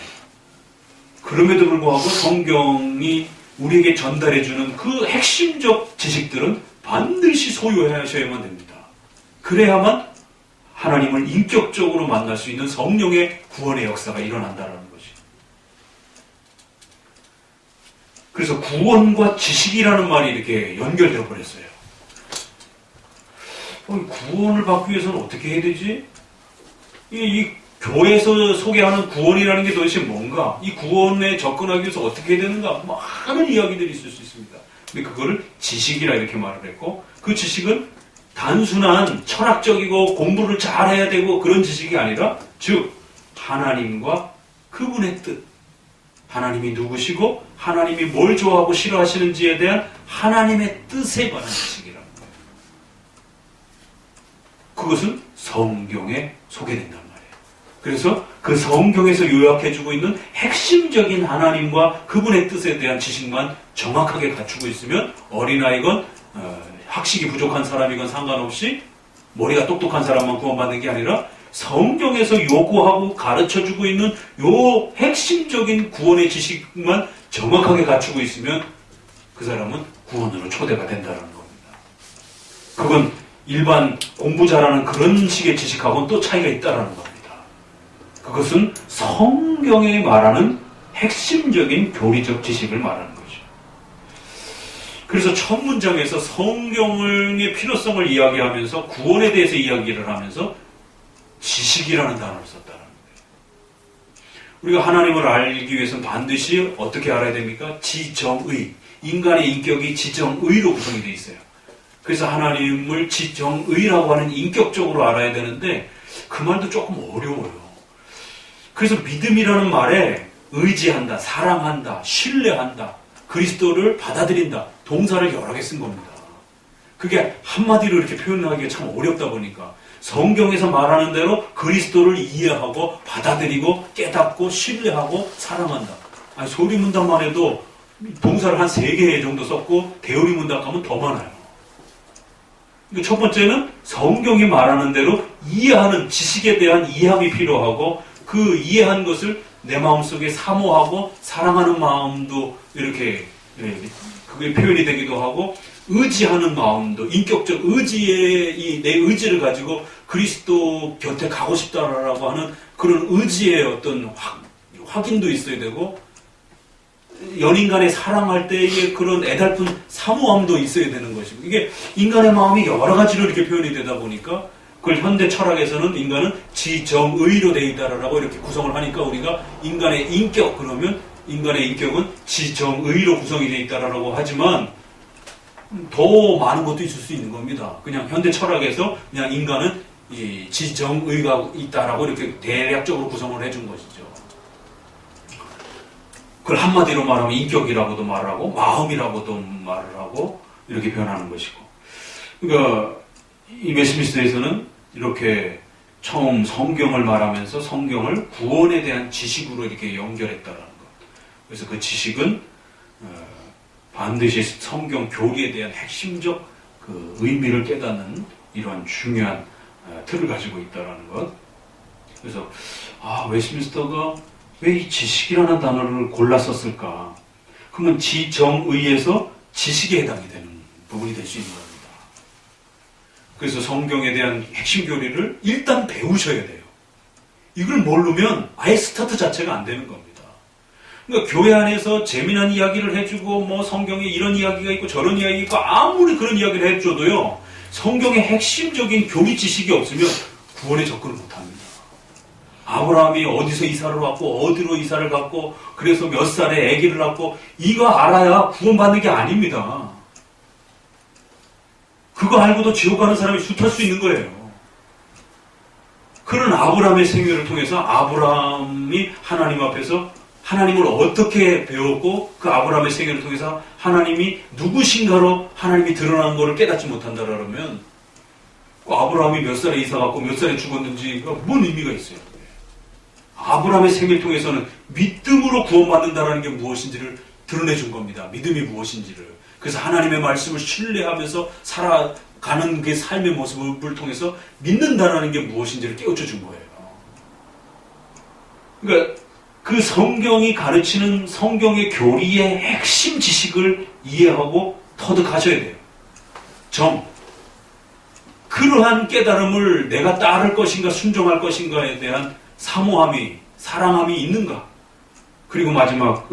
그럼에도 불구하고 성경이 우리에게 전달해주는 그 핵심적 지식들은 반드시 소유하셔야만 됩니다. 그래야만 하나님을 인격적으로 만날 수 있는 성령의 구원의 역사가 일어난다는 것이. 그래서 구원과 지식이라는 말이 이렇게 연결되어 버렸어요. 구원을 받기 위해서는 어떻게 해야 되지? 이 교회에서 소개하는 구원이라는 게 도대체 뭔가? 이 구원에 접근하기 위해서 어떻게 해야 되는가? 많은 이야기들이 있을 수 있습니다. 근데 그거를 지식이라 이렇게 말을 했고, 그 지식은 단순한 철학적이고 공부를 잘해야 되고 그런 지식이 아니라, 즉 하나님과 그분의 뜻, 하나님이 누구시고 하나님이 뭘 좋아하고 싫어하시는지에 대한 하나님의 뜻에 관한 지식이라는 거예요. 그것은 성경에 소개된단 말이에요. 그래서 그 성경에서 요약해주고 있는 핵심적인 하나님과 그분의 뜻에 대한 지식만 정확하게 갖추고 있으면 어린아이건 학식이 부족한 사람이건 상관없이 머리가 똑똑한 사람만 구원받는 게 아니라 성경에서 요구하고 가르쳐주고 있는 요 핵심적인 구원의 지식만 정확하게 갖추고 있으면 그 사람은 구원으로 초대가 된다는 겁니다. 그건 일반 공부 잘하는 그런 식의 지식하고는 또 차이가 있다는 겁니다. 그것은 성경에 말하는 핵심적인 교리적 지식을 말하는 거죠. 그래서 첫 문장에서 성경의 필요성을 이야기하면서 구원에 대해서 이야기를 하면서 지식이라는 단어를 썼다는 거예요. 우리가 하나님을 알기 위해서는 반드시 어떻게 알아야 됩니까? 지정의. 인간의 인격이 지정의로 구성이 되어 있어요. 그래서 하나님을 지정의라고 하는 인격적으로 알아야 되는데 그 말도 조금 어려워요. 그래서 믿음이라는 말에 의지한다, 사랑한다, 신뢰한다, 그리스도를 받아들인다, 동사를 여러 개 쓴 겁니다. 그게 한마디로 이렇게 표현하기가 참 어렵다 보니까 성경에서 말하는 대로 그리스도를 이해하고 받아들이고 깨닫고 신뢰하고 사랑한다. 아니, 소리문답만 해도 동사를 한 3개 정도 썼고 대우리문답 하면 더 많아요. 그러니까 첫 번째는 성경이 말하는 대로 이해하는 지식에 대한 이해함이 필요하고 그 이해한 것을 내 마음속에 사모하고 사랑하는 마음도 이렇게 예, 그게 표현이 되기도 하고 의지하는 마음도 인격적 의지의 내 의지를 가지고 그리스도 곁에 가고 싶다라고 하는 그런 의지의 어떤 확인도 있어야 되고 연인 간에 사랑할 때의 그런 애달픈 사모함도 있어야 되는 것이고 이게 인간의 마음이 여러 가지로 이렇게 표현이 되다 보니까 그걸 현대 철학에서는 인간은 지정의로 되어 있다라고 이렇게 구성을 하니까 우리가 인간의 인격 그러면 인간의 인격은 지정의로 구성이 되어 있다라고 하지만 더 많은 것도 있을 수 있는 겁니다. 그냥 현대 철학에서 그냥 인간은 이 지정의가 있다라고 이렇게 대략적으로 구성을 해준 것이죠. 그걸 한마디로 말하면 인격이라고도 말하고 마음이라고도 말을 하고 이렇게 표현하는 것이고 그러니까 이 웨스트민스터에서는 이렇게 처음 성경을 말하면서 성경을 구원에 대한 지식으로 이렇게 연결했다라는 것. 그래서 그 지식은 반드시 성경 교리에 대한 핵심적 그 의미를 깨닫는 이런 중요한 틀을 가지고 있다라는 것. 그래서 웨스트민스터가 왜 이 지식이라는 단어를 골라 썼을까? 그러면 지정의에서 지식에 해당이 되는 부분이 될 수 있는 겁니다. 그래서 성경에 대한 핵심 교리를 일단 배우셔야 돼요. 이걸 모르면 아예 스타트 자체가 안 되는 겁니다. 그러니까 교회 안에서 재미난 이야기를 해주고 뭐 성경에 이런 이야기가 있고 저런 이야기가 있고 아무리 그런 이야기를 해줘도요. 성경의 핵심적인 교리 지식이 없으면 구원에 접근을 못합니다. 아브라함이 어디서 이사를 왔고 어디로 이사를 갔고 그래서 몇 살에 아기를 낳고 이거 알아야 구원받는 게 아닙니다. 그거 알고도 지옥 가는 사람이 숱할 수 있는 거예요. 그런 아브라함의 생애를 통해서 아브라함이 하나님 앞에서 하나님을 어떻게 배웠고 그 아브라함의 생애를 통해서 하나님이 누구신가로 하나님이 드러난 것을 깨닫지 못한다 그러면 아브라함이 몇 살에 이사 갔고 몇 살에 죽었는지가 뭔 의미가 있어요. 아브라함의 생애를 통해서는 믿음으로 구원받는다는 게 무엇인지를 드러내준 겁니다. 믿음이 무엇인지를. 그래서 하나님의 말씀을 신뢰하면서 살아가는 그 삶의 모습을 통해서 믿는다는 게 무엇인지를 깨우쳐 준 거예요. 그러니까 그 성경이 가르치는 성경의 교리의 핵심 지식을 이해하고 터득하셔야 돼요. 그러한 깨달음을 내가 따를 것인가 순종할 것인가에 대한 사모함이 사랑함이 있는가? 그리고 마지막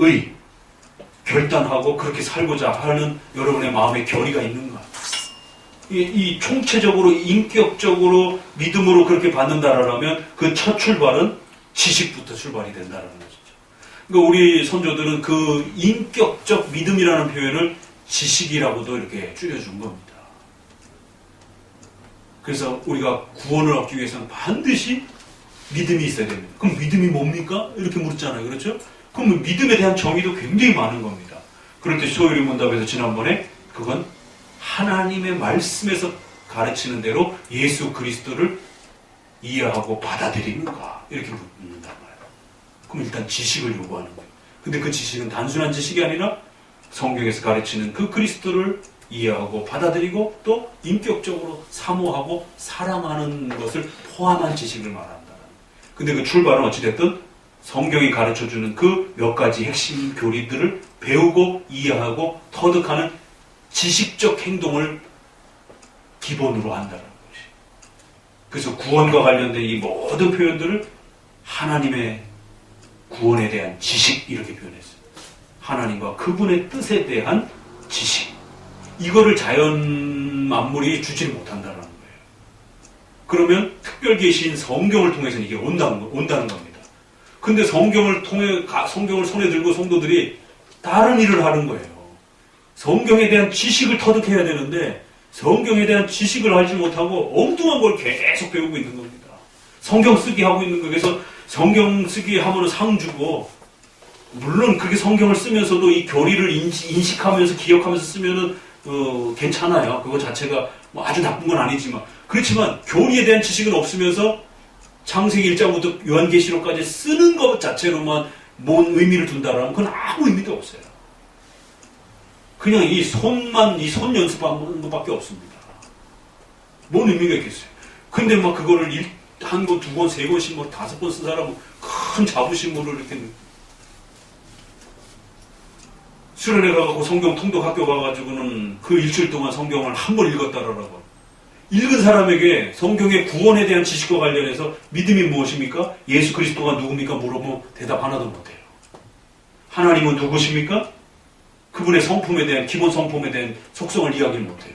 결단하고 그렇게 살고자 하는 여러분의 마음의 결의가 있는가? 이 총체적으로 인격적으로 믿음으로 그렇게 받는다라면 그 첫 출발은 지식부터 출발이 된다는 것이죠. 그러니까 우리 선조들은 그 인격적 믿음이라는 표현을 지식이라고도 이렇게 줄여준 겁니다. 그래서 우리가 구원을 얻기 위해서는 반드시 믿음이 있어야 됩니다. 그럼 믿음이 뭡니까? 이렇게 물었잖아요. 그렇죠? 그럼 믿음에 대한 정의도 굉장히 많은 겁니다. 그럴 때 소요리 문답에서 지난번에 그건 하나님의 말씀에서 가르치는 대로 예수 그리스도를 이해하고 받아들이는가 이렇게 묻는단 말이에요. 그럼 일단 지식을 요구하는 거예요. 근데 그 지식은 단순한 지식이 아니라 성경에서 가르치는 그 그리스도를 이해하고 받아들이고 또 인격적으로 사모하고 사랑하는 것을 포함한 지식을 말한다. 근데 그 출발은 어찌됐든 성경이 가르쳐주는 그 몇 가지 핵심 교리들을 배우고 이해하고 터득하는 지식적 행동을 기본으로 한다는 것이. 그래서 구원과 관련된 이 모든 표현들을 하나님의 구원에 대한 지식 이렇게 표현했어요. 하나님과 그분의 뜻에 대한 지식. 이거를 자연 만물이 주지 못한다는 거예요. 그러면 특별 계시인 성경을 통해서 이게 온다는 겁니다. 근데 성경을 손에 들고 성도들이 다른 일을 하는 거예요. 성경에 대한 지식을 터득해야 되는데 성경에 대한 지식을 알지 못하고 엉뚱한 걸 계속 배우고 있는 겁니다. 성경 쓰기 하고 있는 거. 그래서 성경 쓰기 하면 상 주고 물론 그렇게 성경을 쓰면서도 이 교리를 인식하면서 기억하면서 쓰면은 괜찮아요. 그거 자체가 뭐 아주 나쁜 건 아니지만 그렇지만 교리에 대한 지식은 없으면서 창세기 1장부터 요한계시록까지 쓰는 것 자체로만 뭔 의미를 둔다라면 그건 아무 의미도 없어요. 그냥 이 손 연습하는 것밖에 없습니다. 뭔 의미가 있겠어요. 근데 막 그거를 한 번, 두 번, 세 번씩 뭐 5번 쓴 사람은 큰 자부심으로 이렇게 수련회 가고 성경 통독 학교 가가지고는 그 일주일 동안 성경을 한 번 읽었다라고. 읽은 사람에게 성경의 구원에 대한 지식과 관련해서 믿음이 무엇입니까? 예수 그리스도가 누굽니까? 물어보면 대답 하나도 못해요. 하나님은 누구십니까? 그분의 성품에 대한, 기본 성품에 대한 속성을 이야기를 못해요.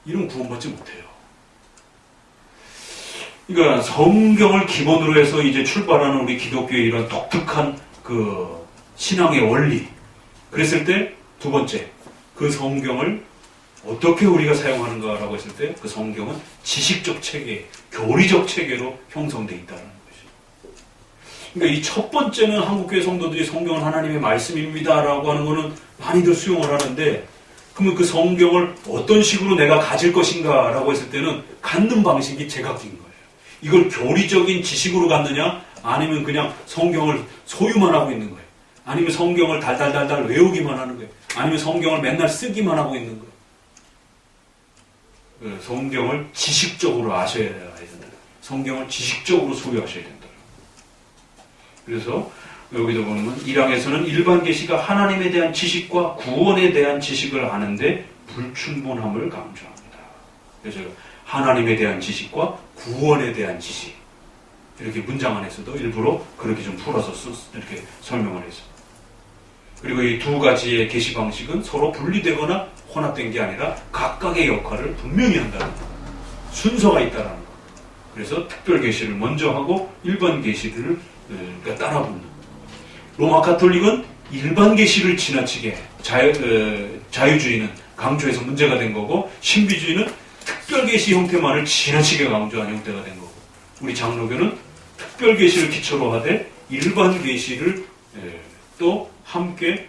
이런 구원받지 못해요. 그러니까 성경을 기본으로 해서 이제 출발하는 우리 기독교의 이런 독특한 그 신앙의 원리. 그랬을 때 두 번째, 그 성경을 어떻게 우리가 사용하는가라고 했을 때 그 성경은 지식적 체계, 교리적 체계로 형성되어 있다는 것이죠. 그러니까 이 첫 번째는 한국교회 성도들이 성경은 하나님의 말씀입니다라고 하는 거는 많이들 수용을 하는데, 그러면 그 성경을 어떤 식으로 내가 가질 것인가라고 했을 때는 갖는 방식이 제각기인 거예요. 이걸 교리적인 지식으로 갖느냐, 아니면 그냥 성경을 소유만 하고 있는 거예요. 아니면 성경을 달달달달 외우기만 하는 거예요. 아니면 성경을 맨날 쓰기만 하고 있는 거예요. 성경을 지식적으로 아셔야 된다. 성경을 지식적으로 소유하셔야 된다. 그래서 여기도 보면 1항에서는 일반 계시가 하나님에 대한 지식과 구원에 대한 지식을 아는데 불충분함을 강조합니다. 그래서 하나님에 대한 지식과 구원에 대한 지식, 이렇게 문장 안에서도 일부러 그렇게 좀 풀어서 이렇게 설명을 해서. 그리고 이 두 가지의 계시 방식은 서로 분리되거나 혼합된 게 아니라 각각의 역할을 분명히 한다는 것. 순서가 있다는 것. 그래서 특별 계시를 먼저 하고 일반 계시를 따라 붙는. 로마 가톨릭은 일반 계시를 지나치게 자유주의는 강조해서 문제가 된 거고, 신비주의는 특별 계시 형태만을 지나치게 강조한 형태가 된 거고, 우리 장로교는 특별 계시를 기초로 하되 일반 계시를 또 함께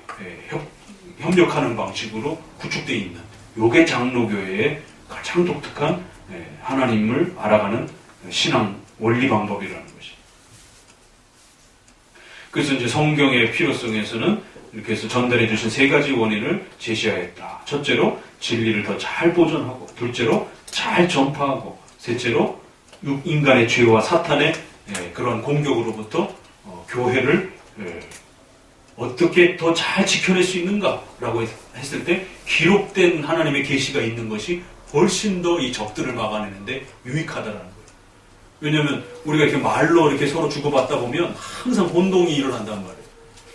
협력하는 방식으로 구축되어 있는, 요게 장로교회의 가장 독특한 하나님을 알아가는 신앙 원리 방법이라는 것이. 그래서 이제 성경의 필요성에서는 이렇게 해서 전달해 주신 세 가지 원인을 제시하였다. 첫째로 진리를 더 잘 보존하고, 둘째로 잘 전파하고, 셋째로 인간의 죄와 사탄의 그런 공격으로부터 교회를 어떻게 더 잘 지켜낼 수 있는가라고 했을 때 기록된 하나님의 계시가 있는 것이 훨씬 더 이 적들을 막아내는데 유익하다라는 거예요. 왜냐하면 우리가 이렇게 말로 이렇게 서로 주고받다 보면 항상 혼동이 일어난단 말이에요.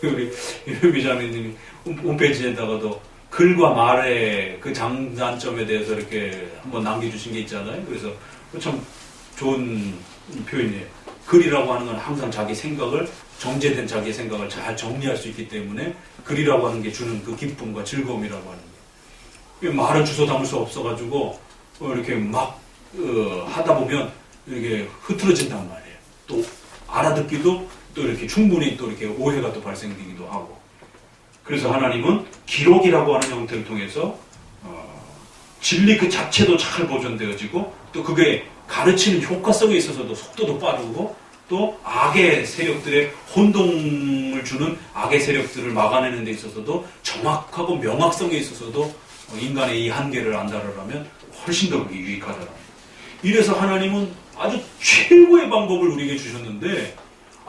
우리 유미 자매님이 홈페이지에다가도 글과 말의 그 장단점에 대해서 이렇게 한번 남겨주신 게 있잖아요. 그래서 참 좋은 표현이에요. 글이라고 하는 건 항상 자기 생각을, 정제된 자기의 생각을 잘 정리할 수 있기 때문에 글이라고 하는 게 주는 그 기쁨과 즐거움이라고 하는 게. 말은 주워 담을 수 없어가지고 이렇게 막 하다 보면 이렇게 흐트러진단 말이에요. 또 알아듣기도 또 이렇게 충분히 또 이렇게 오해가 또 발생되기도 하고. 그래서 하나님은 기록이라고 하는 형태를 통해서 진리 그 자체도 잘 보존되어지고, 또 그게 가르치는 효과성에 있어서도 속도도 빠르고, 또 악의 세력들의 혼동을 주는 악의 세력들을 막아내는 데 있어서도 정확하고 명확성에 있어서도 인간의 이 한계를 안다라면 훨씬 더 그게 유익하더라. 이래서 하나님은 아주 최고의 방법을 우리에게 주셨는데,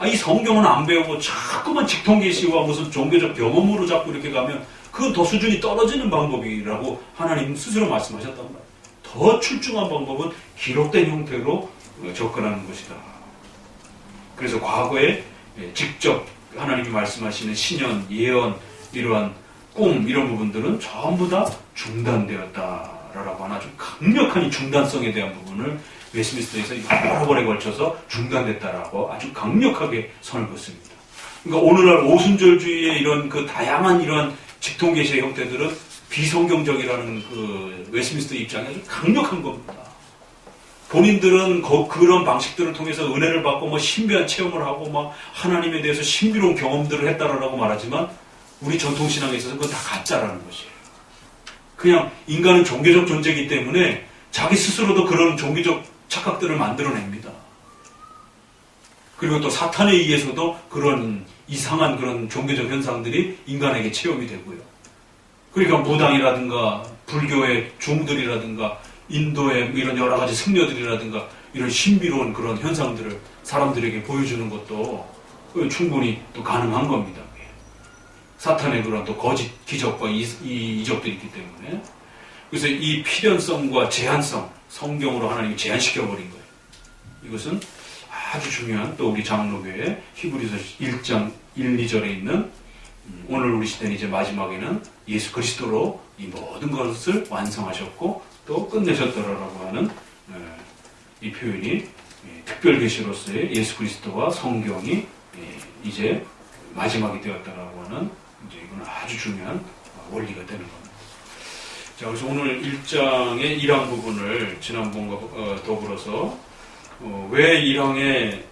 이 성경은 안 배우고 자꾸만 직통계시와 무슨 종교적 경험으로 자꾸 이렇게 가면 그건 더 수준이 떨어지는 방법이라고 하나님 스스로 말씀하셨단 말이에요. 더 출중한 방법은 기록된 형태로 접근하는 것이다. 그래서 과거에 직접 하나님이 말씀하시는 신연, 예언, 이러한 꿈, 이런 부분들은 전부 다 중단되었다라고 하는 아주 강력한 이 중단성에 대한 부분을 웨스트민스터에서 여러 번에 걸쳐서 중단됐다라고 아주 강력하게 선을 긋습니다. 그러니까 오늘날 오순절주의의 이런 그 다양한 이런 직통계시의 형태들은 비성경적이라는 그 웨스트민스터 입장이 아주 강력한 겁니다. 본인들은 그런 방식들을 통해서 은혜를 받고 뭐 신비한 체험을 하고 막 하나님에 대해서 신비로운 경험들을 했다라고 말하지만, 우리 전통신앙에 있어서 그건 다 가짜라는 것이에요. 그냥 인간은 종교적 존재이기 때문에 자기 스스로도 그런 종교적 착각들을 만들어냅니다. 그리고 또 사탄에 의해서도 그런 이상한 그런 종교적 현상들이 인간에게 체험이 되고요. 그러니까 무당이라든가 불교의 중들이라든가 인도의 이런 여러 가지 승려들이라든가 이런 신비로운 그런 현상들을 사람들에게 보여주는 것도 충분히 또 가능한 겁니다. 사탄의 그런 또 거짓 기적과 이 이적들이 있기 때문에 그래서 이 필연성과 제한성 성경으로 하나님이 제한시켜버린 거예요. 이것은 아주 중요한 또 우리 장로교회 히브리서 1장 1, 2절에 있는 오늘 우리 시대는 이제 마지막에는 예수 그리스도로 이 모든 것을 완성하셨고 또 끝내셨더라라고 하는 이 표현이 특별 계시로서의 예수 그리스도와 성경이 이제 마지막이 되었다라고 하는 이제 이건 아주 중요한 원리가 되는 겁니다. 자, 그래서 오늘 1장의 1항 부분을 지난번과 더불어서 왜 1항의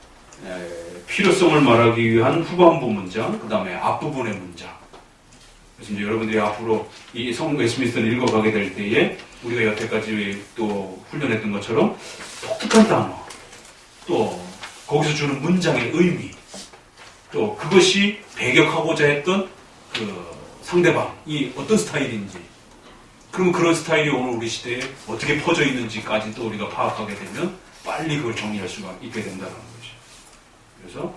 필요성을 말하기 위한 후반부 문장, 그 다음에 앞부분의 문장. 그래서 이제 여러분들이 앞으로 이 웨스트민스터를 읽어가게 될 때에 우리가 여태까지 또 훈련했던 것처럼 독특한 단어, 또 거기서 주는 문장의 의미, 또 그것이 배격하고자 했던 그 상대방이 어떤 스타일인지, 그럼 그런 스타일이 오늘 우리 시대에 어떻게 퍼져 있는지까지 또 우리가 파악하게 되면 빨리 그걸 정리할 수가 있게 된다는 거죠. 그래서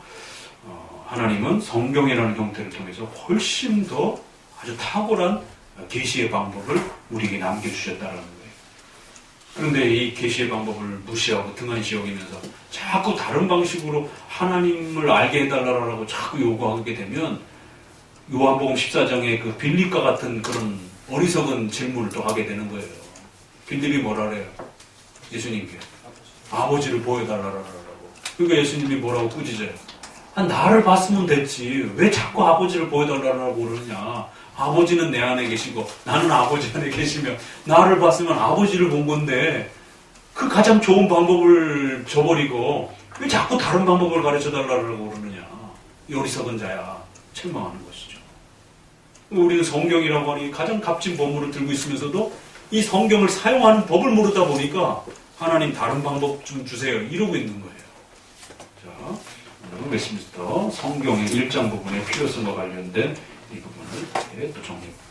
하나님은 성경이라는 형태를 통해서 훨씬 더 아주 탁월한 계시의 방법을 우리에게 남겨주셨다는 거예요. 그런데 이 계시의 방법을 무시하고 등한시 여기면서 자꾸 다른 방식으로 하나님을 알게 해달라고 자꾸 요구하게 되면 요한복음 14장의 그 빌립과 같은 그런 어리석은 질문을 또 하게 되는 거예요. 빌립이 뭐라 그래요? 예수님께 아버지를 보여달라고. 그러니까 예수님이 뭐라고 꾸짖어요? 나를 봤으면 됐지. 왜 자꾸 아버지를 보여달라고 그러느냐. 아버지는 내 안에 계시고 나는 아버지 안에 계시며 나를 봤으면 아버지를 본 건데 그 가장 좋은 방법을 저버리고 왜 자꾸 다른 방법을 가르쳐달라고 그러느냐. 이 어리석은 자야. 책망하는 것이죠. 우리는 성경이라고 하니 가장 값진 보물을 들고 있으면서도 이 성경을 사용하는 법을 모르다 보니까 하나님 다른 방법 좀 주세요. 이러고 있는 거예요. 자, 오늘은 웨스트민스터 성경의 1장 부분의 필요성과 관련된 이 부분을 또 정리해볼게요.